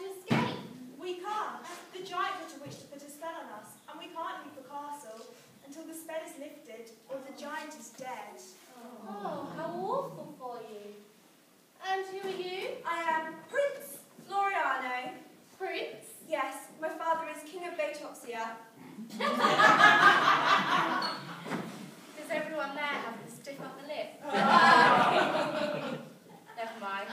to escape? We can't. The giant got a wish to put a spell on us, and we can't leave the castle until the spell is lifted or the giant is dead. Oh, how awful for you. And who are you? I am Prince Floriano. Prince? Yes, my father is King of Batopsia. Does everyone there have the stiff upper lip? Never mind.